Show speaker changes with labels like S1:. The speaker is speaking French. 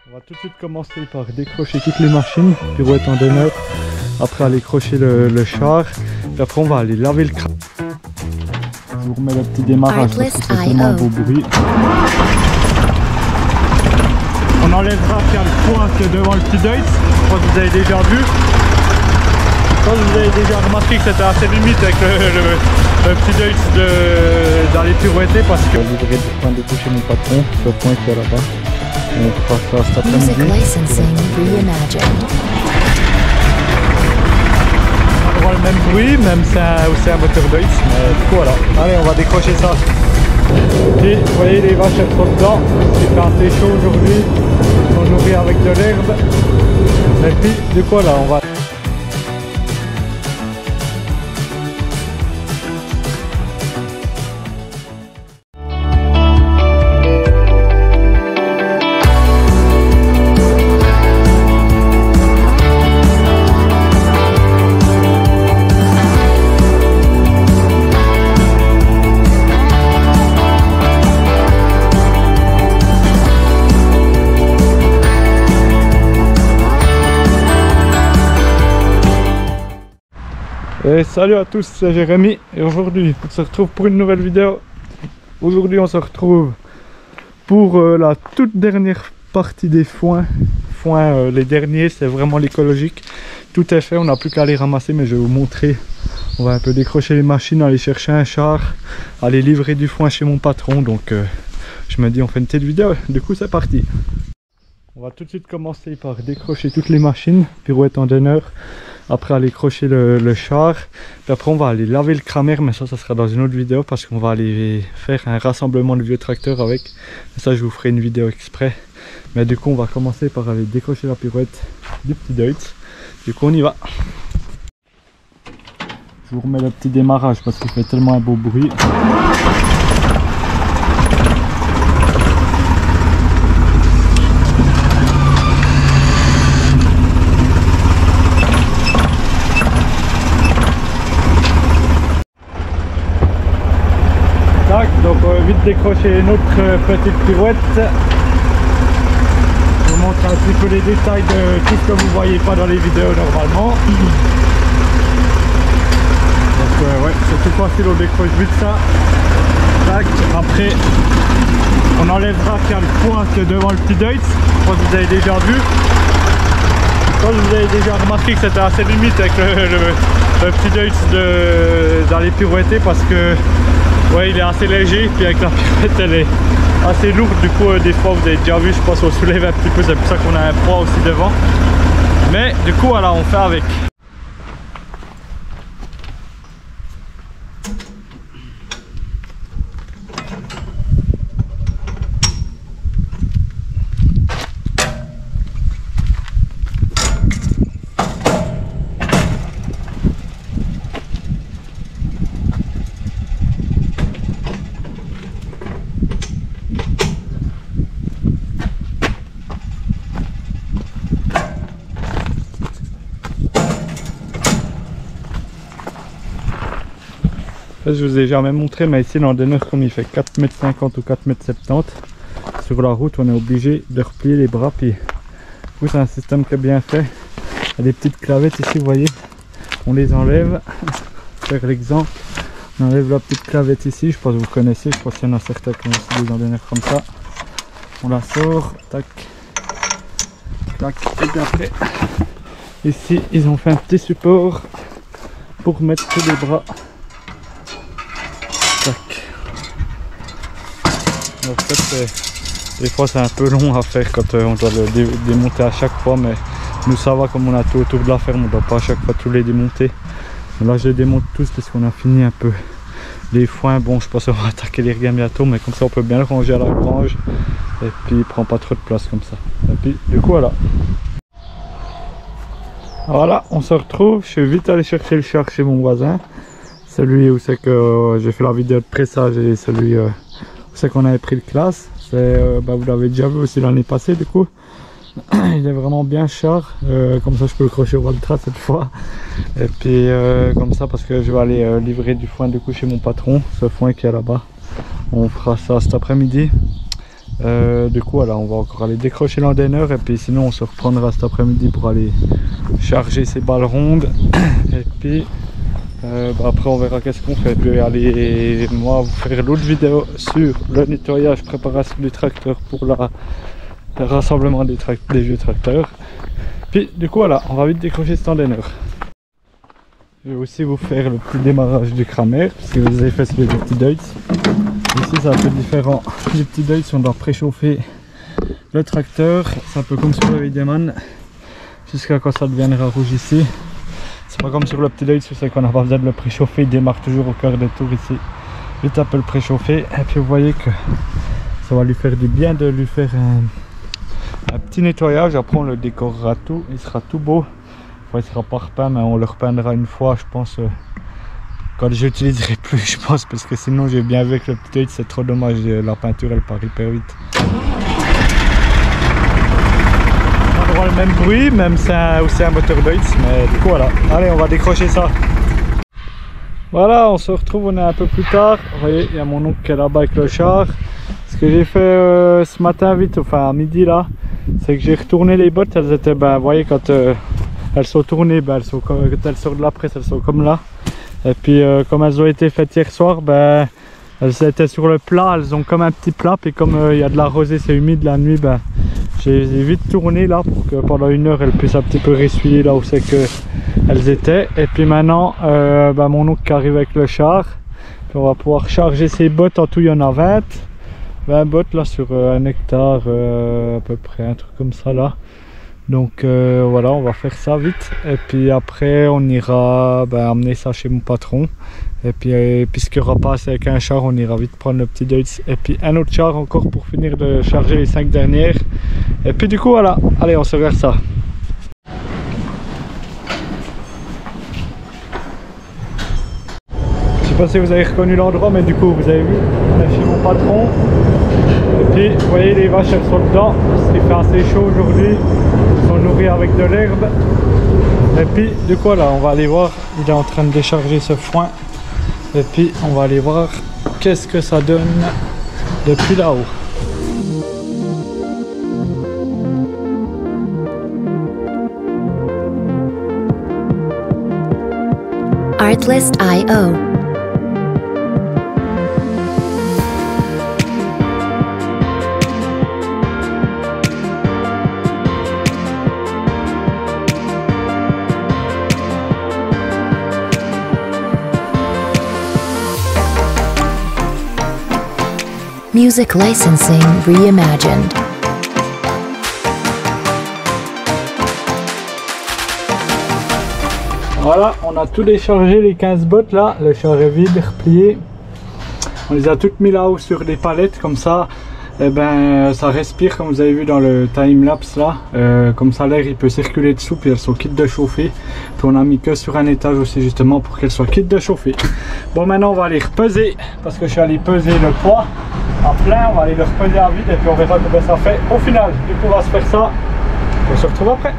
S1: On va tout de suite commencer par décrocher toutes les machines, pirouette en donneur, après aller crocher le char, et après on va aller laver le crâne. Je vous remets le petit démarrage parce que c'est tellement un beau bruit. On enlèvera bien le point qui est devant le petit Deutz, je crois que vous avez déjà vu. Je pense que vous avez déjà remarqué que c'était assez limite avec le petit Deutz dans les pirouettes parce que... Je vais livrer du point de couche chez mon patron, ce point qui est là-bas. On fera ça cet après-midi. On aura le même bruit, même si c'est un moteur Deutz, mais du coup voilà. Allez, on va décrocher ça. Et vous voyez les vaches elles sont dedans. Il fait assez chaud aujourd'hui. On nourrit avec de l'herbe. Et puis du coup là, on va... Et salut à tous, c'est Jérémy et aujourd'hui on se retrouve pour une nouvelle vidéo. Aujourd'hui on se retrouve pour la toute dernière partie des foins. Les derniers, c'est vraiment l'écologique. Tout est fait, on n'a plus qu'à les ramasser, mais je vais vous montrer. On va un peu décrocher les machines, aller chercher un char, aller livrer du foin chez mon patron. Donc je me dis on fait une petite vidéo, du coup c'est parti. On va tout de suite commencer par décrocher toutes les machines, pirouette en donneur. Après aller crocher le char, puis après on va aller laver le cramère, mais ça sera dans une autre vidéo parce qu'on va aller faire un rassemblement de vieux tracteurs avec. Et ça je vous ferai une vidéo exprès. Mais du coup on va commencer par aller décrocher la pirouette du petit Deutz. Du coup on y va. Je vous remets le petit démarrage parce qu'il fait tellement un beau bruit. Donc on va vite décrocher notre petite pirouette. Je vous montre un petit peu les détails de tout ce que vous ne voyez pas dans les vidéos normalement. Donc ouais, c'est tout facile, on décroche vite ça. Tac. Après on enlèvera bien le point qui est devant le petit Deutz. Je crois que vous avez déjà vu. Je pense que vous avez déjà remarqué que c'était assez limite avec le petit Deutz dans les pirouettes parce que ouais, il est assez léger, puis avec la pirouette elle est assez lourde, du coup des fois vous avez déjà vu, je pense on soulève un petit peu, c'est pour ça qu'on a un poids aussi devant. Mais du coup voilà, on fait avec. Je vous ai jamais montré, mais ici l'endonneur, comme il fait 4,50 m ou 4,70 m, sur la route on est obligé de replier les bras. Puis c'est un système qui est bien fait. Il y a des petites clavettes ici, vous voyez, on les enlève. Faire l'exemple, on enlève la petite clavette ici, je pense que vous connaissez, je pense qu'il y en a certains qui ont aussi des endonneurs comme ça. On la sort, tac, tac, et puis après ici ils ont fait un petit support pour mettre tous les bras. En fait, des fois c'est un peu long à faire quand on doit le démonter à chaque fois, mais nous ça va, comme on a tout autour de la ferme, on ne doit pas à chaque fois tous les démonter. Mais là je les démonte tous parce qu'on a fini un peu les foins. Bon, je pense qu'on va attaquer les riens bientôt, mais comme ça on peut bien le ranger à la grange et puis il prend pas trop de place comme ça. Et puis du coup voilà, on se retrouve. Je suis vite allé chercher le char chez mon voisin, celui où c'est que j'ai fait la vidéo de pressage et celui où c'est qu'on avait pris le classe. Vous l'avez déjà vu aussi l'année passée, du coup il est vraiment bien char, comme ça je peux le crocher au Valtra cette fois. Et puis comme ça, parce que je vais aller livrer du foin du coup chez mon patron, ce foin qui est là-bas. On fera ça cet après-midi. Du coup voilà, on va encore aller décrocher l'antenner et puis sinon on se reprendra cet après-midi pour aller charger ces balles rondes. Et puis après on verra qu'est-ce qu'on fait. Je vais aller moi vous faire l'autre vidéo sur le nettoyage, préparation du tracteur pour le rassemblement des vieux tracteurs. Puis du coup voilà, on va vite décrocher cet antenner. Je vais aussi vous faire le petit démarrage du Kramer, parce que vous avez fait celui des petits Deutz. Ici c'est un peu différent. Les petits Deutz, on doit préchauffer le tracteur. C'est un peu comme sur le Wiedemann, jusqu'à quand ça deviendra rouge ici. C'est pas comme sur le petit Deutz où c'est qu'on n'a pas besoin de le préchauffer, il démarre toujours au cœur des tours ici. Vite un peu le préchauffer, et puis vous voyez que ça va lui faire du bien de lui faire un petit nettoyage. Après on le décorera tout, il sera tout beau. Il sera pas repeint, mais on le repeindra une fois, je pense, quand je l'utiliserai plus, je pense, parce que sinon j'ai bien vu avec le petit œil, c'est trop dommage, la peinture elle part hyper vite. On aura le même bruit, même c'est aussi un moteur Deutz, mais du coup voilà, allez on va décrocher ça. Voilà, on se retrouve, on est un peu plus tard. Vous voyez, il y a mon oncle qui est là-bas avec le char. Ce que j'ai fait ce matin vite, enfin à midi là, c'est que j'ai retourné les bottes, elles étaient, ben vous voyez quand elles sont tournées, ben, quand elles sortent de la presse, elles sont comme là. Et puis comme elles ont été faites hier soir, ben, elles étaient sur le plat, elles ont comme un petit plat. Puis comme il y a de la rosée, c'est humide la nuit, ben, j'ai vite tourné là pour que pendant une heure elles puissent un petit peu ressuyer là où c'est qu'elles étaient. Et puis maintenant, ben, mon oncle qui arrive avec le char. Puis on va pouvoir charger ces bottes, en tout il y en a 20 bottes là sur 1 hectare à peu près, un truc comme ça là. Donc voilà, on va faire ça vite et puis après on ira amener ça chez mon patron. Et puis puisqu'il n'y aura pas assez avec un char, on ira vite prendre le petit Deutz et puis un autre char encore pour finir de charger les 5 dernières. Et puis du coup voilà, allez on se regarde ça. Je sais pas si vous avez reconnu l'endroit, mais du coup vous avez vu, on est chez mon patron. Et puis vous voyez les vaches elles sont dedans, parce qu'il fait assez chaud aujourd'hui. Sont nourris avec de l'herbe. Et puis du coup là on va aller voir, il est en train de décharger ce foin et puis on va aller voir qu'est-ce que ça donne depuis là-haut.
S2: Artlist.io. Music licensing reimagined.
S1: Voilà, on a tout déchargé les 15 bottes là, le char est vide, replié. On les a toutes mis là-haut sur des palettes comme ça. Et ben ça respire comme vous avez vu dans le time-lapse là, comme ça l'air il peut circuler dessous, puis elles sont quittes de chauffer. Puis on a mis que sur un étage aussi justement pour qu'elles soient quittes de chauffer. Bon maintenant on va aller repeser, parce que je suis allé peser le poids à plein, on va aller le repeser à vide et puis on verra combien ça fait au final. Du coup on va se faire ça, on se retrouve après.